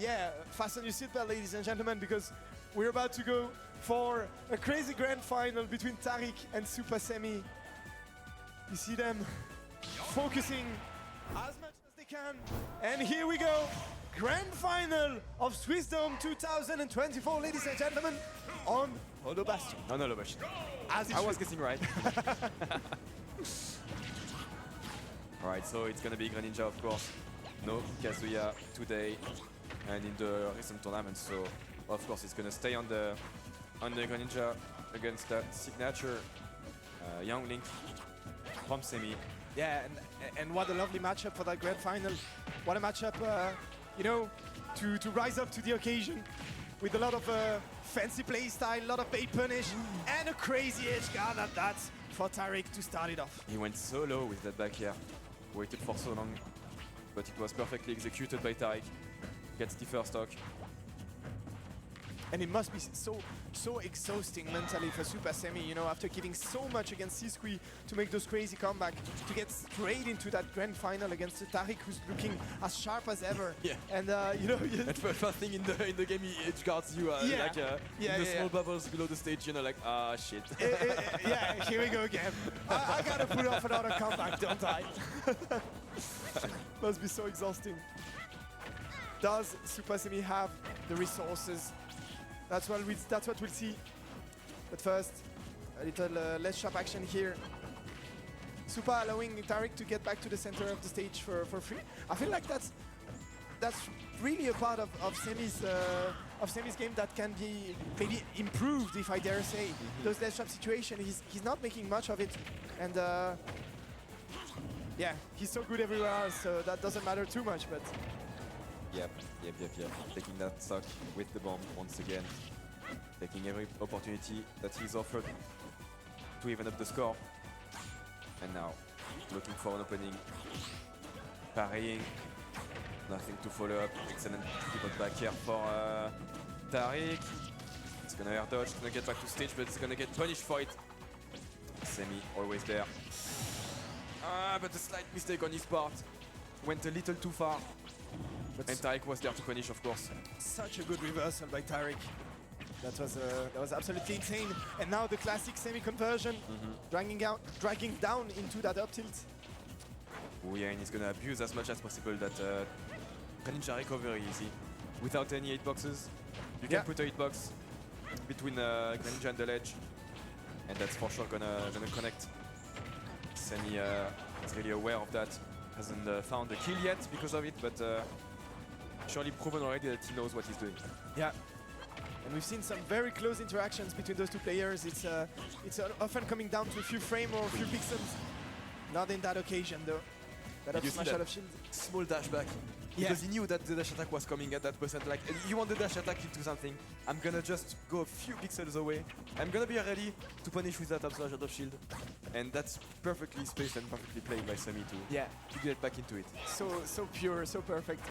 yeah, fasten your seatbelt, ladies and gentlemen, because we're about to go for a crazy grand final between Tarik and Supahsemmie. You see them focusing as much as they can. And here we go. Grand final of Swissdom 2024, ladies and gentlemen, on Holo Bastion. On Holo Bastion. As I was guessing right. Alright, so it's gonna be Greninja, of course. No Kazuya today and in the recent tournament, so of course it's gonna stay on the Greninja against the signature young Link from Semi. Yeah, and what a lovely matchup for that grand final. What a matchup, you know, to rise up to the occasion with a lot of fancy play style, a lot of bait punish, and a crazy edge guard at that for Tarik to start it off. He went so low with that back air, waited for so long, but it was perfectly executed by Tarik. Gets the first stock. And it must be so exhausting mentally for Supahsemmie, you know, after giving so much against C-Squee to make those crazy comeback, to get straight into that grand final against Tarik, who's looking as sharp as ever. Yeah. And you know, and first thing in the game, he edge guards you in the small bubbles below the stage, you know, like shit. Yeah, here we go again. I gotta put off another comeback, don't I? Must be so exhausting. Does Supahsemmie have the resources? That's what we'll see. But first, a little less sharp action here. Supa allowing Tarik to get back to the center of the stage for free. I feel like that's really a part of Semi's game that can be maybe improved, if I dare say. Those less sharp situations, he's not making much of it, and yeah, he's so good everywhere else, so that doesn't matter too much. But Yep. Taking that stock with the bomb once again. Taking every opportunity that he's offered to even up the score. And now, looking for an opening. Parrying. Nothing to follow up. Excellent pivot back here for Tarik. It's gonna air dodge, it's gonna get back to stage, but it's gonna get punished for it. Semi always there. But a slight mistake on his part. Went a little too far. And Tarik was there to punish, of course. Such a good reversal by Tarik. That was absolutely insane. And now the classic Semi conversion, dragging down into that up tilt. Oh yeah, and he's gonna abuse as much as possible that Greninja recovery, you see. Without any hitboxes, you can put a hitbox between Greninja and the ledge, and that's for sure gonna connect. Semi is really aware of that. Hasn't found a kill yet because of it, but surely proven already that he knows what he's doing. Yeah, and we've seen some very close interactions between those two players. It's often coming down to a few frames or a few pixels. Not in that occasion though. That up smash out of shield. Small dash back. Because he knew that the dash attack was coming at that percent. Like, you want the dash attack into something, I'm gonna just go a few pixels away. I'm gonna be ready to punish with that up smash out of shield. And that's perfectly spaced and perfectly played by Semi to get back into it. So pure, so perfect.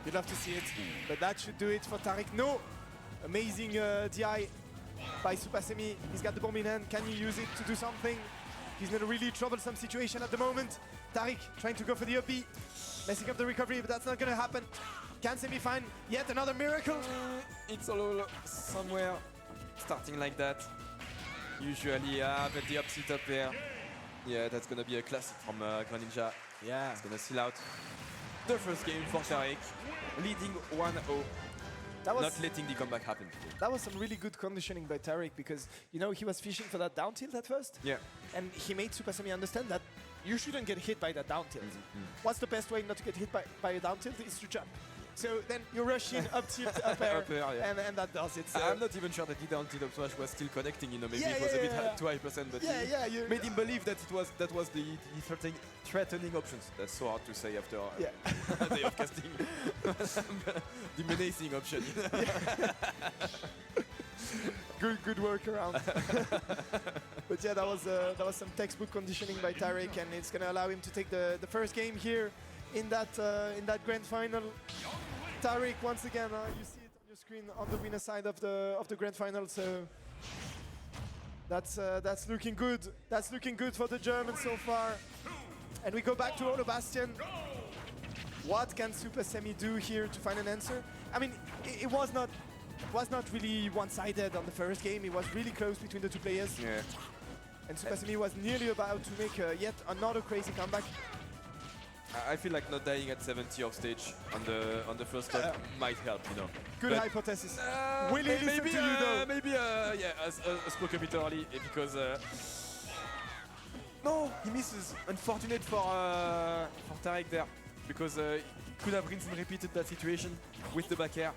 You'd love to see it, but that should do it for Tarik. No! Amazing DI by Supahsemmie. He's got the bomb in hand. Can you use it to do something? He's in a really troublesome situation at the moment. Tarik trying to go for the up B. Messing up the recovery, but that's not gonna happen. Can Semi find yet another miracle? It's all somewhere starting like that. Usually, but the up tilt up there. Yeah, that's gonna be a classic from Greninja. Yeah. It's gonna seal out the first game for Tarik, leading 1-0. Not letting the comeback happen. That was some really good conditioning by Tarik, because, you know, he was fishing for that down tilt at first. Yeah. And he made Supahsemmie understand that you shouldn't get hit by that down tilt. What's the best way not to get hit by a down tilt is to jump. So then you rush in up tilt, up air, and that does it. So I'm not even sure that the down tilt up smash was still connecting, you know, maybe it was a bit too high percent, but made him believe that that was the threatening options. That's so hard to say after a day of casting. The menacing option. Good workaround. But yeah, that was some textbook conditioning by Tarik, and it's gonna allow him to take the first game here in that grand final. Tarik, once again, you see it on your screen on the winner side of the grand final. So that's looking good. That's looking good for the Germans so far. And we go back to Holo Bastion. What can Supahsemmie do here to find an answer? I mean, it was not really one-sided on the first game. It was really close between the two players. Yeah. And Supahsemmie was nearly about to make yet another crazy comeback. I feel like not dying at 70 off stage on the first stop might help, you know. Good But, hypothesis. Will he listen maybe, to you though? maybe, yeah, a spoke a bit early because no, he misses. Unfortunate for Tarik there because he could have rinsed and repeated that situation with the back air,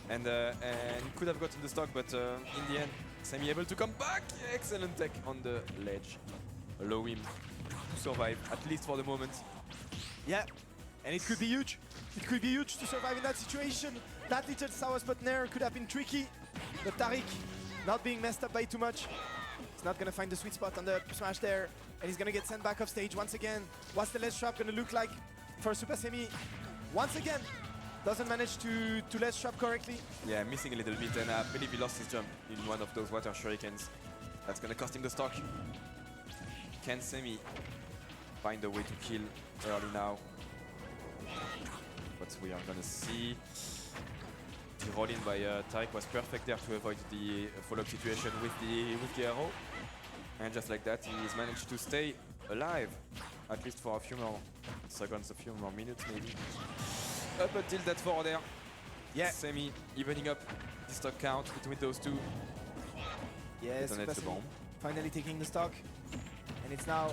and he could have gotten the stock, but in the end, Semi able to come back. Excellent tech on the ledge, allow him to survive at least for the moment. Yeah, and it could be huge. It could be huge to survive in that situation. That little sour spot there could have been tricky, but Tarik not being messed up by too much. He's not gonna find the sweet spot on the smash there, and he's gonna get sent back off stage once again. What's the ledge trap gonna look like for Supahsemmie? Once again, doesn't manage to ledge trap correctly. Yeah, missing a little bit, and I believe he lost his jump in one of those water shurikens. That's gonna cost him the stock. Can Semi find a way to kill early now? What we are gonna see. The roll-in by Tarik was perfect there to avoid the follow-up situation with the arrow. And just like that, he's managed to stay alive, at least for a few more seconds, a few more minutes maybe. Up until that 4 there. Yeah. Semi evening up the stock count between those two. Yes, Detonates the bomb. finally taking the stock. And it's now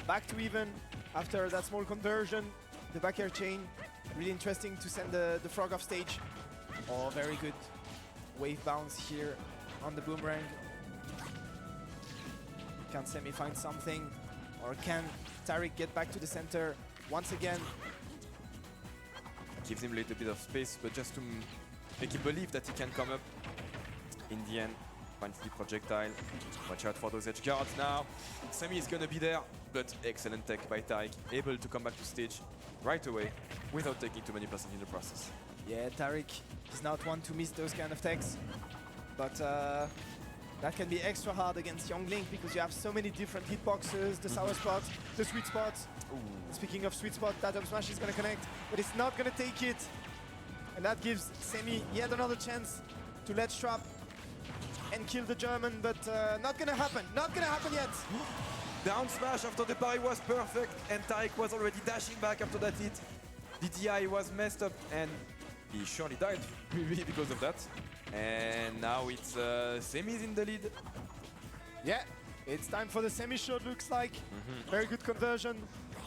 back to even after that small conversion. The back air chain, really interesting to send the frog off stage. Oh, very good wave bounce here on the boomerang. Can Semi find something? Or can Tarik get back to the center once again? Gives him a little bit of space, but just to make him believe that he can come up. In the end, finds the projectile. Watch out for those edge guards now. Semi is gonna be there, but excellent tech by Tarik, able to come back to stage right away without taking too many percent in the process. Yeah, Tarik is not one to miss those kind of techs, but that can be extra hard against Young Link because you have so many different hitboxes, the sour spot, the sweet spot. Speaking of sweet spot, that up smash is gonna connect, but it's not gonna take it. And that gives Semi yet another chance to ledge trap and kill the German, but not gonna happen, not gonna happen yet. Down smash after the parry was perfect, and Tarik was already dashing back after that hit. The DI was messed up, and he surely died because of that. And now it's Semi's in the lead. Yeah, it's time for the Semi shot, looks like. Very good conversion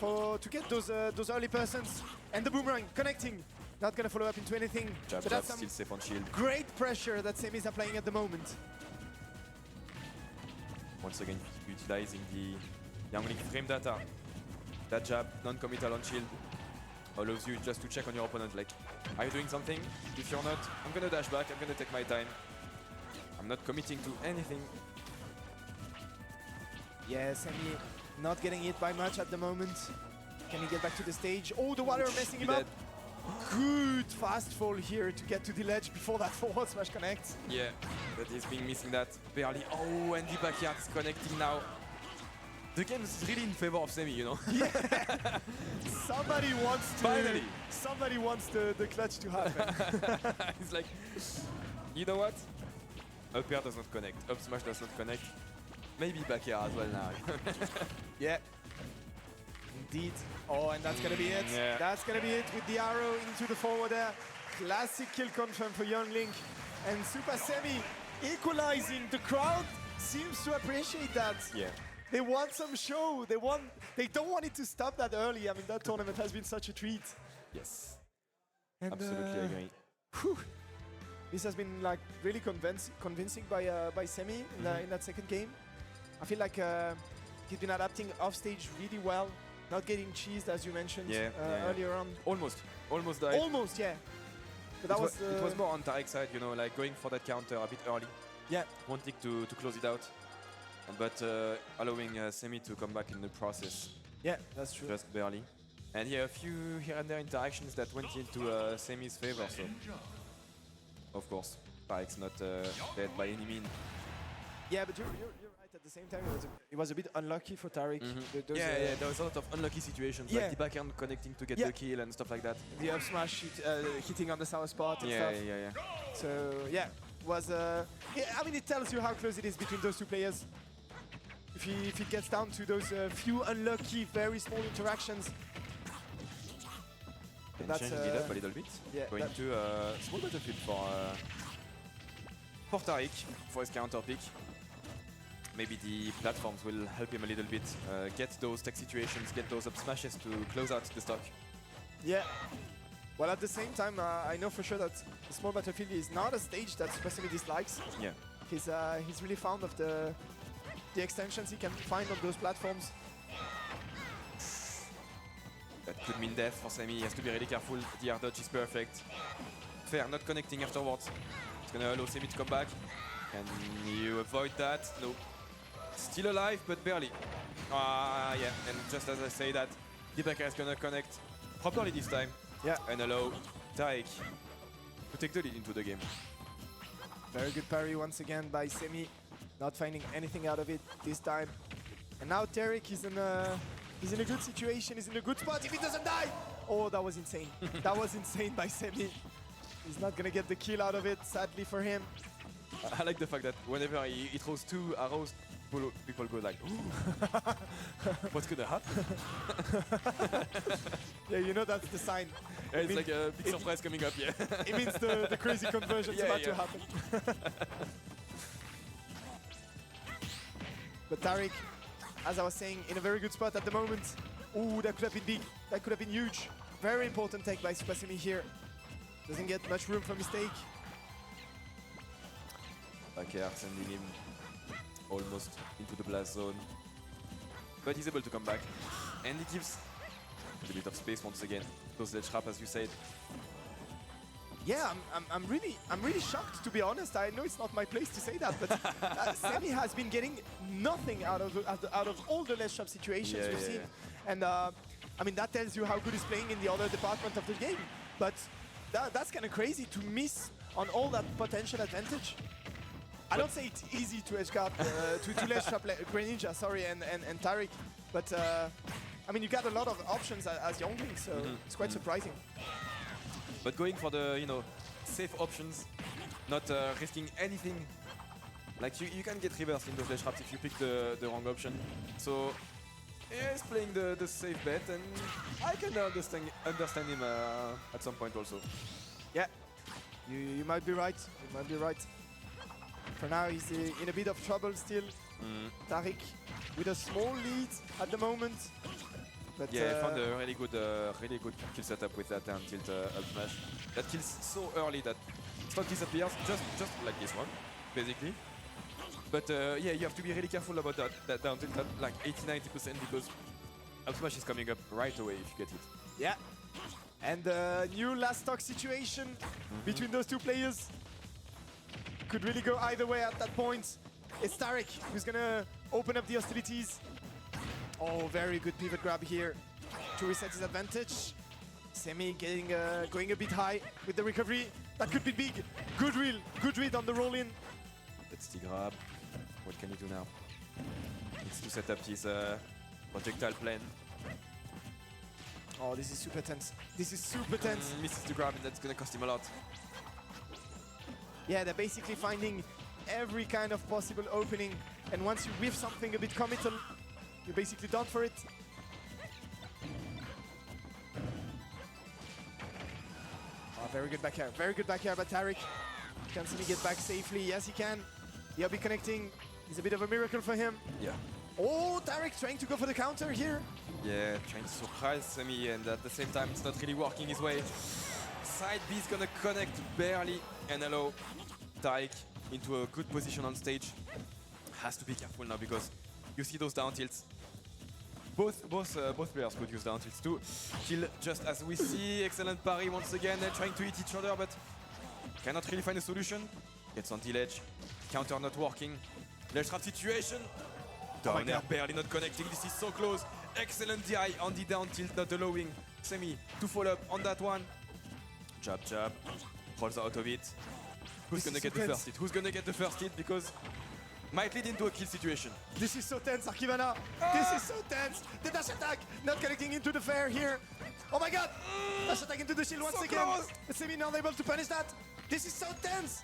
to get those early persons. And the boomerang connecting. Not gonna follow up into anything. Jab, but jab, that's some still safe on shield. great pressure that Semi is applying at the moment. Once again, utilizing the Young Link frame data. That jab, non-committal on shield, allows you just to check on your opponent, like, are you doing something? If you're not, I'm gonna dash back, I'm gonna take my time. I'm not committing to anything. Yeah, Semi not getting hit by much at the moment. Can he get back to the stage? Oh, the water messing him up. Good fast fall here to get to the ledge before that forward smash connects. Yeah, but he's been missing that barely. Oh, and the backyard is connecting now. The game is really in favor of Semi, you know. Yeah. Somebody wants to. Finally. Somebody wants the clutch to happen. It's like, you know what? Up air does not connect. Up smash does not connect. Maybe back air as well now. Yeah. Indeed. Oh, and that's gonna be it. Yeah. That's gonna be it with the arrow into the forward there. Classic kill confirm for Young Link. And Supahsemmie equalizing. The crowd seems to appreciate that. Yeah. They want some show. They don't want it to stop that early. I mean, that tournament has been such a treat. Yes. And, Absolutely agree. whew, this has been like really convincing by Semi in that second game. I feel like he's been adapting off stage really well, not getting cheesed as you mentioned earlier on. Almost died. Almost, yeah. But that was it was more on Tarik's side, you know, like going for that counter a bit early. Yeah. Wanting to close it out, but allowing Semi to come back in the process. Yeah, that's true. Just barely. And yeah, a few here and there interactions that went into Semi's favor. So, of course, Tarik's not dead by any means. Yeah, but you're right. but at the same time, it was a bit unlucky for Tarik. Yeah, there was a lot of unlucky situations, Yeah. like the backhand connecting to get Yeah. the kill and stuff like that. The up smash hitting on the sour spot and Yeah, stuff. yeah. So yeah, was yeah, I mean, it tells you how close it is between those two players. If it gets down to those few unlucky, very small interactions. And That's, changing it up a little bit. yeah, Going that- to a small battlefield for Tarik for his counter pick. Maybe the platforms will help him a little bit get those tech situations, get those up smashes to close out the stock. Yeah. Well, at the same time, I know for sure that the small battlefield is not a stage that Supahsemmie dislikes. Yeah. He's really fond of the extensions he can find on those platforms. That could mean death for Semi. He has to be really careful. The air dodge is perfect. Fair, not connecting afterwards. It's gonna allow Semi to come back. Can you avoid that? No. Still alive, but barely. Ah, yeah. And just as I say that, the backer is gonna connect properly this time. Yeah. And allow Tarik to take the lead into the game. Very good parry once again by Semi. Not finding anything out of it this time. And now Tarik is in a good situation. He's in a good spot if he doesn't die. Oh, that was insane. That was insane by Semi. He's not gonna get the kill out of it, sadly for him. I like the fact that whenever he throws 2 arrows, people go like, ooh, what's gonna happen? Yeah, you know that's the sign. Yeah, it's mean- like a big surprise coming up, yeah. It means the crazy conversion's Yeah, about yeah. to happen. But Tarik, as I was saying, in a very good spot at the moment. Ooh, that could have been big. That could have been huge. Very important take by Supahsemmie here. Doesn't get much room for mistake. Backer sending him almost into the blast zone. But he's able to come back. And he gives a bit of space once again. Those ledge trap, as you said. Yeah, I'm really shocked, to be honest. I know it's not my place to say that, but Semi has been getting nothing out of all the ledge trap situations Yeah, we've yeah, seen. yeah. And I mean, that tells you how good he's playing in the other department of the game. But that's kind of crazy to miss on all that potential advantage. I don't say it's easy to edge guard, to ledge trap Greninja, sorry, and Tarik, but I mean, you got a lot of options as youngling, so it's quite surprising. But going for the, safe options, not risking anything. Like, you can get reversed in those ledge traps if you pick the wrong option. So, he's playing the safe bet, and I can understand him at some point also. Yeah, you might be right. You might be right. For now, he's in a bit of trouble still. Tarik with a small lead at the moment. But Yeah, I found a really good kill setup with that down tilt up smash. That kills so early that stock disappears, just like this one, basically. But yeah, you have to be really careful about that down tilt, like 80-90%, because up smash is coming up right away if you get it. yeah, and new last stock situation between those two players. Could really go either way at that point. It's Tarik who's gonna open up the hostilities. Oh, very good pivot grab here to reset his advantage. Semi going a bit high with the recovery. That could be big. Good read on the roll-in. That's the grab. What can he do now? Needs to set up his projectile plan. Oh, this is super tense. This is super tense. Misses the grab, and that's gonna cost him a lot. Yeah, they're basically finding every kind of possible opening. And once you whiff something a bit committal, you're basically done for it. Oh, very good back air. Very good back air by Tarik. Can Semi get back safely? Yes, he can. The be connecting is a bit of a miracle for him. Yeah. Oh, Tarik trying to go for the counter here. Yeah, trying to surprise Semi, and at the same time, it's not really working his way. Side B is gonna connect barely and allow Tarik into a good position on stage. Has to be careful now because you see those down tilts. Both players could use down tilts too. Kill just as we see. Excellent parry once again. They're trying to hit each other, but cannot really find a solution. Gets on the ledge. Counter not working. Ledge trap situation. Down air barely not connecting. This is so close. Excellent DI on the down tilt, not allowing Semi to follow up on that one. Jab. Rolls out of it. Who's gonna get the first hit? Who's gonna get the first hit? Because might lead into a kill situation. This is so tense, Archivana. This is so tense. The dash attack not connecting into the fair here. Oh my god! Dash attack into the shield once So again. close. Semi not able to punish that. This is so tense.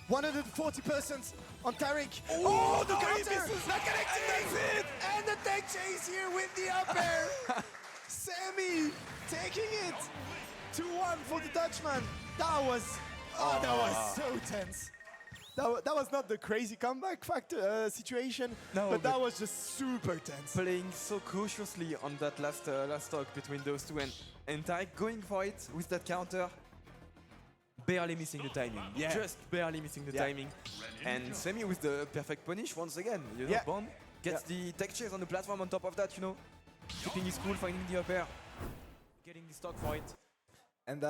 140% on Tarik. Oh, the counter! Not connecting! And the tech chase here with the up air. Semi taking it. 2-1 for the Dutchman. That was so tense. That was not the crazy comeback factor situation, No, but that but- was just super tense. Playing so cautiously on that last stock between those two, and Tarik going for it with that counter, barely missing the timing. Yeah. Just barely missing the Yeah. timing. And Semi with the perfect punish once again. You know, Yeah. bomb gets the tech chase on the platform on top of that. You know, keeping his cool, finding the up air, getting the stock for it. And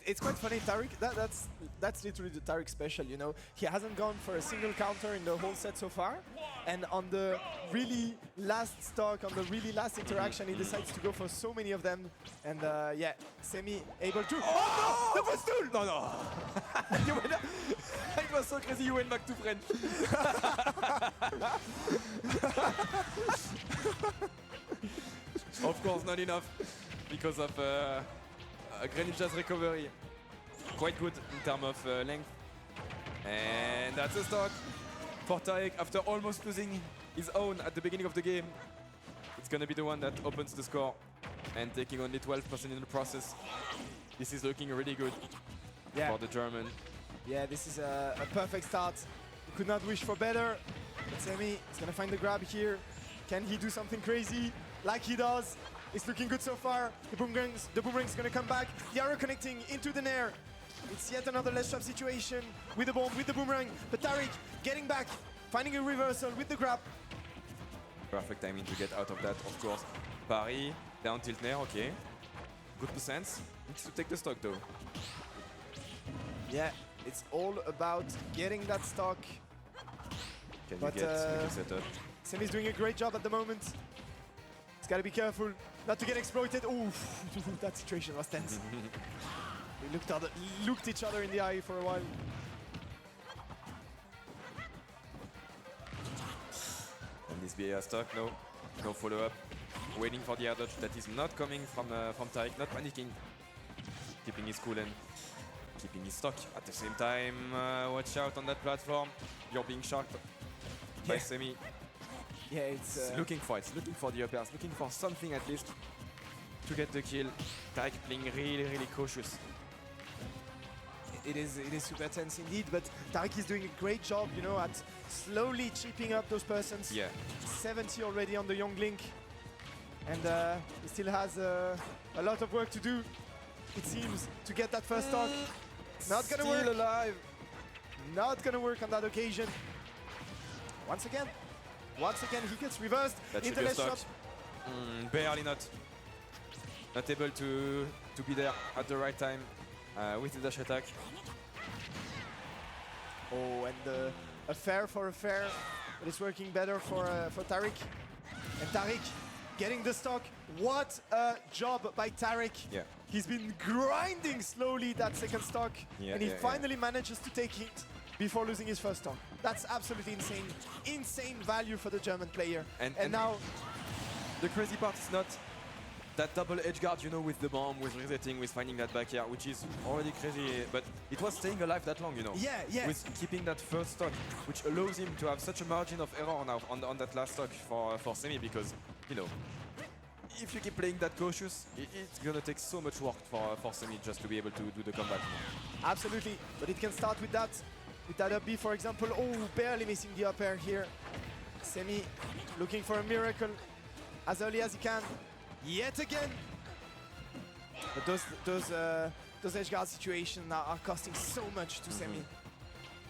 it's quite funny, Tarik, that's literally the Tarik special, you know. He hasn't gone for a single counter in the whole set so far. And on the really last stock, on the really last interaction, he decides to go for so many of them. And yeah, Semi able to... Oh no! The first tool! No, no. You went, it was so crazy. You went back to French. Of course, not enough because of Greninja's recovery. Quite good in terms of length. And that's a stock for Tarik after almost losing his own at the beginning of the game. It's gonna be the one that opens the score and taking only 12% in the process. This is looking really good Yeah. for the German. Yeah, this is a perfect start. We could not wish for better. But Semi is gonna find the grab here. Can he do something crazy like he does? It's looking good so far. The boomerang's gonna come back. The arrow connecting into the nair. It's yet another less trap situation with the bomb, with the boomerang. But Tarik getting back, finding a reversal with the grab. Perfect timing to get out of that, of course. Parry, down tilt nair, okay. Good percent. Needs to take the stock though. Yeah, it's all about getting that stock. Can But, you get the setup? Semi's doing a great job at the moment. He's gotta be careful not to get exploited. Ooh, that situation was tense. We looked each other in the eye for a while. And this BA stock, no follow-up. Waiting for the air dodge that is not coming from Tarik, not panicking. Keeping his cool and keeping his stock. At the same time, watch out on that platform. You're being sharked by Yeah. Semi. Yeah, it's It's looking for the up airs, looking for something at least to get the kill. Tarik playing really cautious. it is super tense indeed. But Tarik is doing a great job, you know, at slowly chipping up those persons. Yeah. 70 already on the young Link, and he still has a lot of work to do. It seems to get that first stock. Not gonna Still work. alive. Not gonna work on that occasion. Once again, he gets reversed That should into be a less stock. shot. Barely not. Not able to be there at the right time with the dash attack. Oh, and a fair for a fair, but it's working better for Tarik. And Tarik getting the stock. What a job by Tarik. Yeah. He's been grinding slowly that second stock, Yeah, and he yeah, yeah. finally manages to take it before losing his first stock. That's absolutely insane. Insane value for the German player. And now, the crazy part is not that double edge guard, you know, with the bomb, with resetting, with finding that back air, which is already crazy, but it was staying alive that long, you know. yeah. With keeping that first stock, which allows him to have such a margin of error now on that last stock for Semi, because, you know, if you keep playing that cautious, it's gonna take so much work for Semi just to be able to do the comeback. Absolutely, but it can start with that up B, for example. Oh, barely missing the up air here. Semi looking for a miracle as early as he can. Yet again. But those edge guard situations are costing so much to Semi.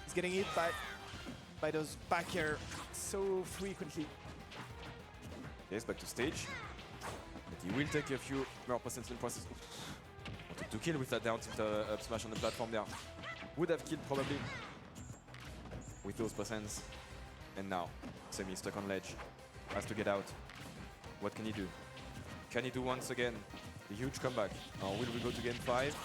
He's getting hit by those back air so frequently. Yes, back to stage. But he will take a few more percents in the process. Wanted to kill with that down tilt up smash on the platform there. Would have killed probably with those percents. And now, Semi stuck on ledge. Has to get out. What can he do? Can he do once again a huge comeback? Or will we go to game 5?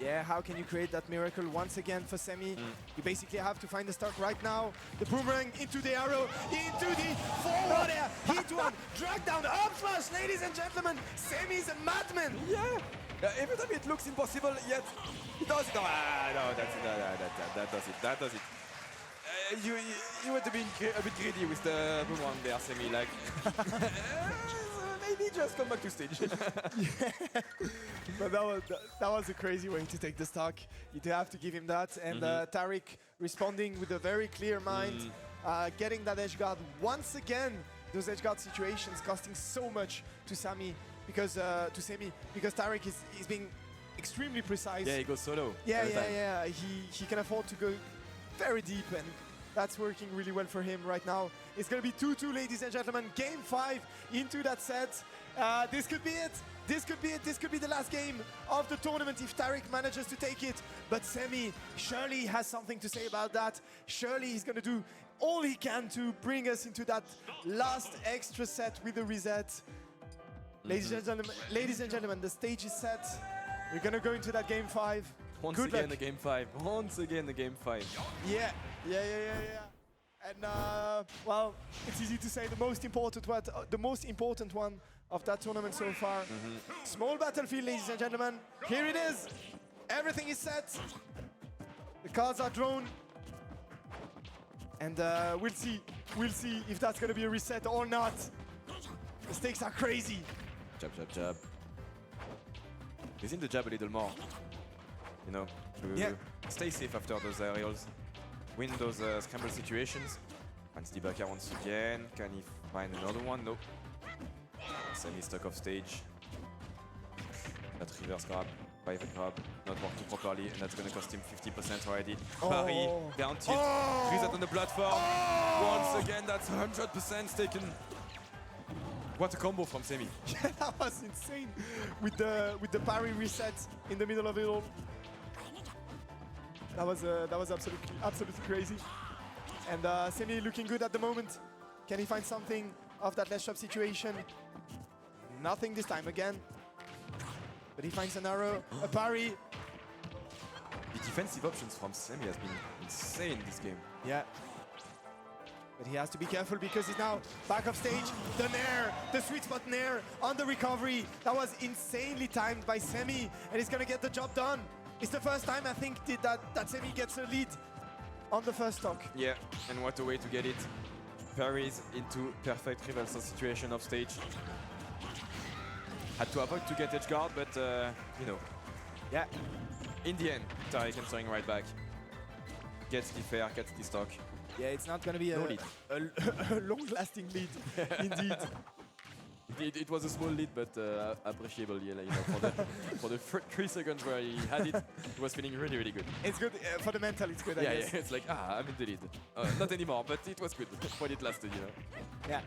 Yeah, how can you create that miracle once again for Semi? You basically have to find the stock right now. The boomerang into the arrow, into the forward air, hit one, drag down, up smash, ladies and gentlemen. Semi's a madman. Yeah. Every time it looks impossible, yet he does it. Ah, no, that does it. That does it. You want to be a bit greedy with the boomerang there, Semi. Like, maybe just come back to stage. Yeah. But that was a crazy way to take the stock. You do have to give him that. And Tarik responding with a very clear mind, getting that edge guard once again. Those edge guard situations costing so much to Semi because Tarik is being extremely precise. Yeah, he goes solo. Yeah. He can afford to go very deep, and that's working really well for him right now. It's going to be 2-2, ladies and gentlemen. Game 5 into that set. This could be it. This could be it. This could be the last game of the tournament if Tarik manages to take it. But Semi surely has something to say about that. Surely he's going to do all he can to bring us into that last extra set with the reset. Ladies and gentlemen, the stage is set. We're going to go into that game 5. Once Good again, luck. the game 5. Once again, the game 5. Yeah. And well, it's easy to say the most important one of that tournament so far. Small battlefield, ladies and gentlemen. Here it is. Everything is set. The cards are drawn. And we'll see if that's going to be a reset or not. The stakes are crazy. Jab. Using the jab a little more. You know, to stay safe after those aerials. Win those scramble situations. Finds the backer once again. Can he find another one? Nope. Semi stuck off stage. That reverse grab, pivot grab, not working properly, and that's gonna cost him 50% already. Parry, down tilt, reset on the platform. Once again, that's 100% taken. What a combo from Semi. Yeah, that was insane with the parry reset in the middle of it all. That was absolutely crazy. And Semi looking good at the moment. Can he find something of that left shot situation? Nothing this time again. But he finds an arrow, a parry. The defensive options from Semi has been insane this game. Yeah. But he has to be careful because he's now back off stage. The nair, the sweet spot nair on the recovery. That was insanely timed by Semi, and he's gonna get the job done. It's the first time I think that Semi gets a lead on the first stock. Yeah, and what a way to get it. Parries into perfect reversal situation off stage. Had to avoid to get edge guard, but you know. Yeah. In the end, Tarik answering right back. Gets the fair, gets the stock. Yeah, it's not going to be a long-lasting lead, indeed. It was a small lead, but appreciable. Yeah, you know, for the 3 seconds where he had it, he was feeling really, really good. It's good for the mental. It's good. I guess. Yeah. It's like I'm in the lead. Not anymore, but it was good when it lasted. You know. Yeah.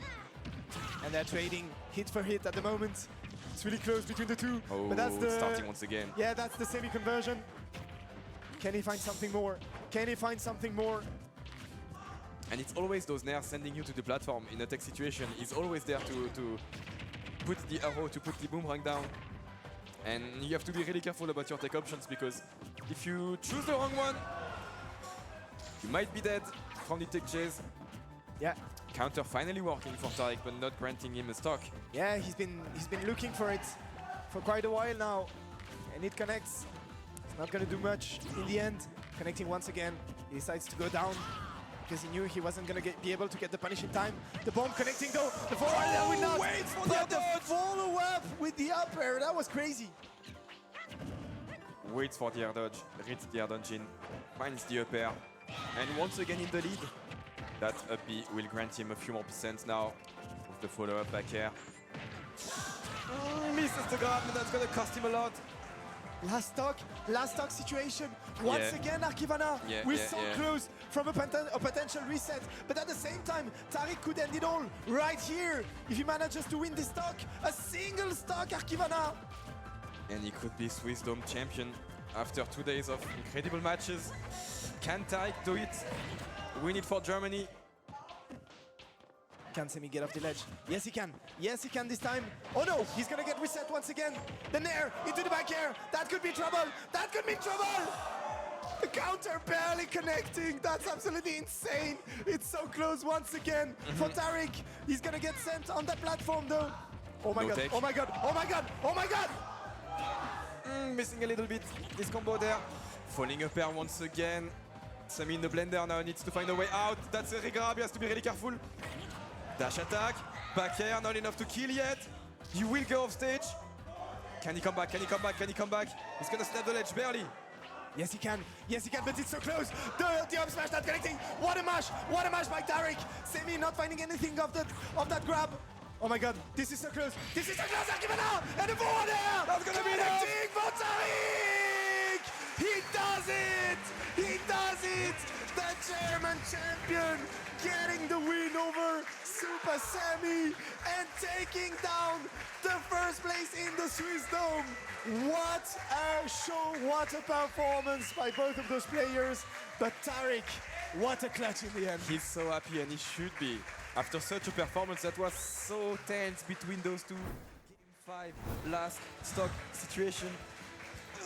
And they're trading hit for hit at the moment. It's really close between the two. Oh, but that's the starting once again. Yeah, that's the Semi conversion. Can he find something more? Can he find something more? And it's always those nairs sending you to the platform in a tech situation. He's always there to put the arrow, to put the boomerang down. And you have to be really careful about your tech options, because if you choose the wrong one, you might be dead from the tech chase. Yeah. Counter finally working for Tarik, but not granting him a stock. Yeah, he's been looking for it for quite a while now. And it connects. It's not gonna do much in the end. Connecting once again. He decides to go down, because he knew he wasn't going to be able to get the punish in time. The bomb connecting though. The forward air will not. Wait for the follow-up with the up air. That was crazy. Waits for the air dodge, reads the air dodge in, finds the up air, and once again in the lead. That up B will grant him a few more percent now with the follow-up back air. Misses the grab, and that's going to cost him a lot. Last stock situation. Once again, Archivana. We're so close from a potential reset. But at the same time, Tarik could end it all right here if he manages to win this stock. A single stock, Archivana. And he could be Swiss Dome champion after 2 days of incredible matches. Can Tarik do it? Win it for Germany. Can Semi get off the ledge? Yes, he can. Yes, he can this time. Oh no, he's gonna get reset once again. The nair into the back air. That could be trouble. That could mean trouble. The counter barely connecting. That's absolutely insane. It's so close once again for Tarik. He's gonna get sent on that platform though. Oh my No god, take. oh my god, oh my god, oh my god! Missing a little bit this combo there. Falling a pair once again. Semi in the blender now needs to find a way out. That's a regrab, he has to be really careful. Dash attack, back air, not enough to kill yet. He will go off stage. Can he come back? Can he come back? Can he come back? He's gonna snap the ledge, barely. Yes, he can. Yes, he can, but it's so close. The up smash not connecting. What a mash! What a mash by Tarik. Semi not finding anything of that grab. Oh my god, this is so close. This is so close. Akimana and the forward air. That's gonna be connecting for Tarik. He does it. He does it. The German champion getting the win over Supahsemmie and taking down the first place in the Swiss Dome. What a show, what a performance by both of those players. But Tarik, what a clutch in the end. He's so happy and he should be. After such a performance that was so tense between those two. Game 5, last stock situation.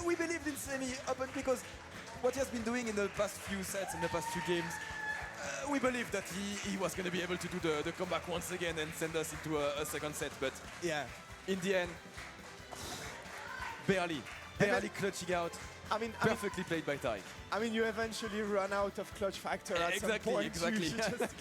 We believed in Semi up and because what he has been doing in the past few sets, in the past few games, we believed that he was going to be able to do the comeback once again and send us into a second set. But Yeah, in the end, barely clutching out. I mean, Perfectly played by Tarik. you eventually run out of clutch factor at some point. Exactly. You just